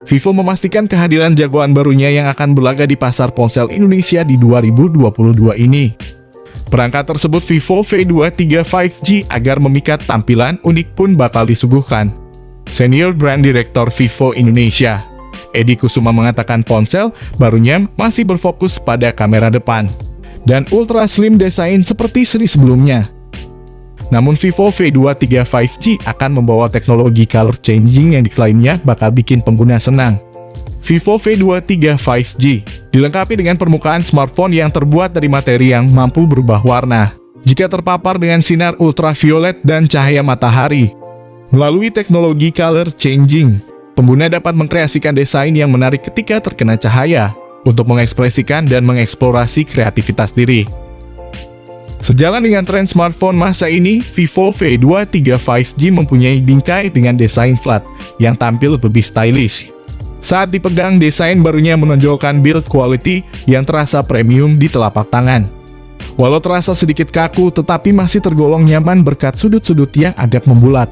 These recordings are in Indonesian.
Vivo memastikan kehadiran jagoan barunya yang akan berlaga di pasar ponsel Indonesia di 2022 ini. Perangkat tersebut Vivo V23 5G agar memikat tampilan unik pun bakal disuguhkan. Senior Brand Director Vivo Indonesia, Edi Kusuma mengatakan ponsel barunya masih berfokus pada kamera depan dan ultra slim desain seperti seri sebelumnya. Namun Vivo V23 5G akan membawa teknologi color changing yang diklaimnya bakal bikin pengguna senang. Vivo V23 5G dilengkapi dengan permukaan smartphone yang terbuat dari materi yang mampu berubah warna jika terpapar dengan sinar ultraviolet dan cahaya matahari. Melalui teknologi color changing, pengguna dapat mengkreasikan desain yang menarik ketika terkena cahaya untuk mengekspresikan dan mengeksplorasi kreativitas diri. Sejalan dengan tren smartphone masa ini, Vivo V23 5G mempunyai bingkai dengan desain flat yang tampil lebih stylish. Saat dipegang, desain barunya menonjolkan build quality yang terasa premium di telapak tangan. Walau terasa sedikit kaku, tetapi masih tergolong nyaman berkat sudut-sudut yang agak membulat.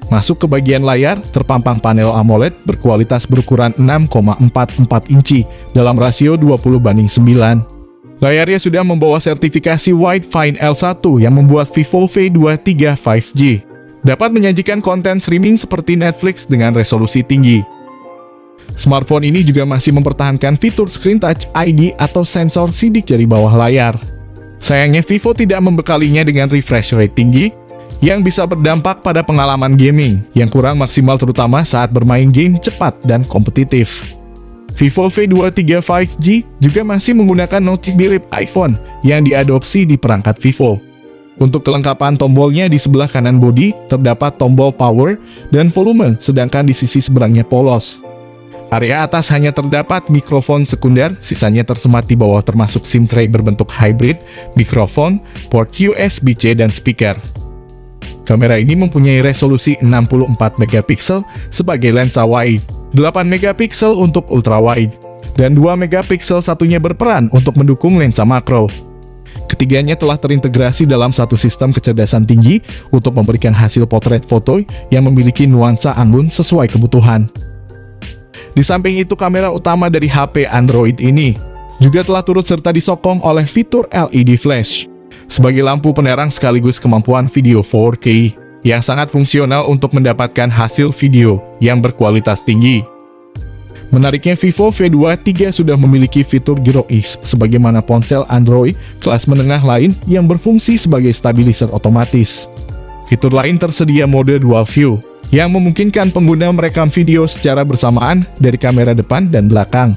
Masuk ke bagian layar, terpampang panel AMOLED berkualitas berukuran 6,44 inci dalam rasio 20:9. Layarnya sudah membawa sertifikasi White Fine L1 yang membuat Vivo V23 5G dapat menyajikan konten streaming seperti Netflix dengan resolusi tinggi. Smartphone ini juga masih mempertahankan fitur Screen Touch ID atau sensor sidik jari bawah layar. Sayangnya Vivo tidak membekalinya dengan refresh rate tinggi yang bisa berdampak pada pengalaman gaming yang kurang maksimal terutama saat bermain game cepat dan kompetitif. Vivo V23 5G juga masih menggunakan chip mirip iPhone yang diadopsi di perangkat Vivo. Untuk kelengkapan tombolnya di sebelah kanan bodi terdapat tombol power dan volume, sedangkan di sisi seberangnya polos. Area atas hanya terdapat mikrofon sekunder, sisanya tersemat di bawah termasuk SIM tray berbentuk hybrid, mikrofon, port USB-C dan speaker. Kamera ini mempunyai resolusi 64 megapiksel sebagai lensa wide, 8 megapiksel untuk ultrawide, dan 2 megapiksel satunya berperan untuk mendukung lensa makro. Ketiganya telah terintegrasi dalam satu sistem kecerdasan tinggi untuk memberikan hasil potret foto yang memiliki nuansa anggun sesuai kebutuhan. Di samping itu, kamera utama dari HP Android ini juga telah turut serta disokong oleh fitur LED flash sebagai lampu penerang sekaligus kemampuan video 4K yang sangat fungsional untuk mendapatkan hasil video yang berkualitas tinggi. Menariknya, Vivo V23 sudah memiliki fitur Gyro X sebagaimana ponsel Android kelas menengah lain yang berfungsi sebagai stabilizer otomatis. Fitur lain tersedia mode Dual View yang memungkinkan pengguna merekam video secara bersamaan dari kamera depan dan belakang.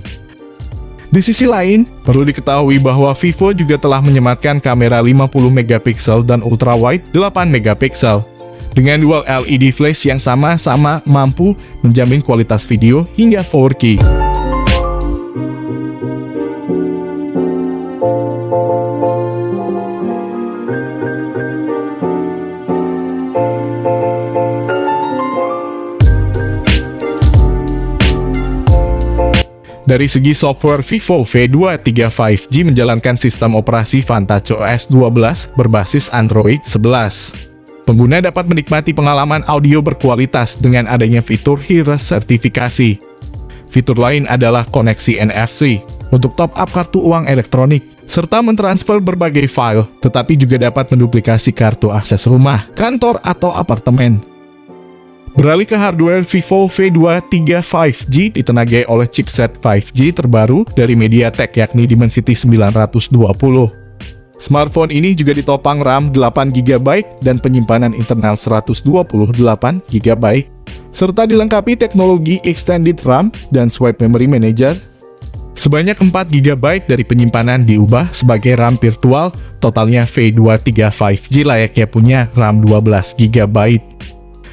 Di sisi lain, perlu diketahui bahwa Vivo juga telah menyematkan kamera 50 megapiksel dan ultrawide 8 megapiksel dengan dual LED flash yang sama-sama mampu menjamin kualitas video hingga 4K. Dari segi software, Vivo V23 5G menjalankan sistem operasi Vantage OS 12 berbasis Android 11. Pengguna dapat menikmati pengalaman audio berkualitas dengan adanya fitur HERES sertifikasi. Fitur lain adalah koneksi NFC untuk top-up kartu uang elektronik, serta mentransfer berbagai file, tetapi juga dapat menduplikasi kartu akses rumah, kantor, atau apartemen. Beralih ke hardware, Vivo V23 5G ditenagai oleh chipset 5G terbaru dari MediaTek yakni Dimensity 920. Smartphone ini juga ditopang RAM 8GB dan penyimpanan internal 128GB, serta dilengkapi teknologi Extended RAM dan Swipe Memory Manager. Sebanyak 4GB dari penyimpanan diubah sebagai RAM virtual, totalnya V23 5G layaknya punya RAM 12GB.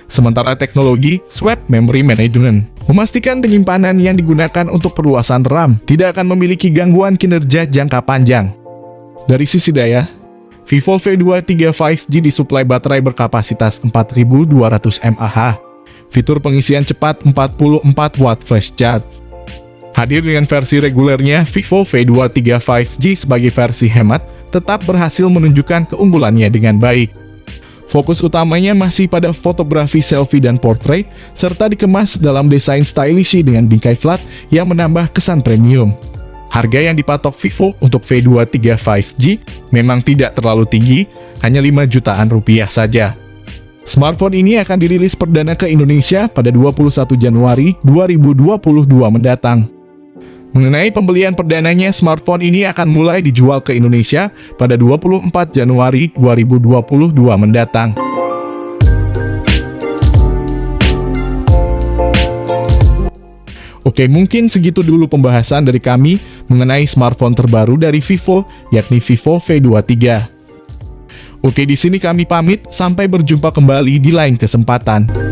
Sementara teknologi Swipe Memory Management memastikan penyimpanan yang digunakan untuk perluasan RAM tidak akan memiliki gangguan kinerja jangka panjang. Dari sisi daya, Vivo V23 5G disuplai baterai berkapasitas 4200 mAh, fitur pengisian cepat 44 watt flash charge. Hadir dengan versi regulernya, Vivo V23 5G sebagai versi hemat tetap berhasil menunjukkan keunggulannya dengan baik. Fokus utamanya masih pada fotografi selfie dan portrait, serta dikemas dalam desain stylish dengan bingkai flat yang menambah kesan premium. Harga yang dipatok Vivo untuk V23 5G memang tidak terlalu tinggi, hanya 5 jutaan rupiah saja. Smartphone ini akan dirilis perdana ke Indonesia pada 21 Januari 2022 mendatang. Mengenai pembelian perdananya, smartphone ini akan mulai dijual ke Indonesia pada 24 Januari 2022 mendatang. Oke, mungkin segitu dulu pembahasan dari kami mengenai smartphone terbaru dari Vivo, yakni Vivo V23. Oke, di sini kami pamit, sampai berjumpa kembali di lain kesempatan.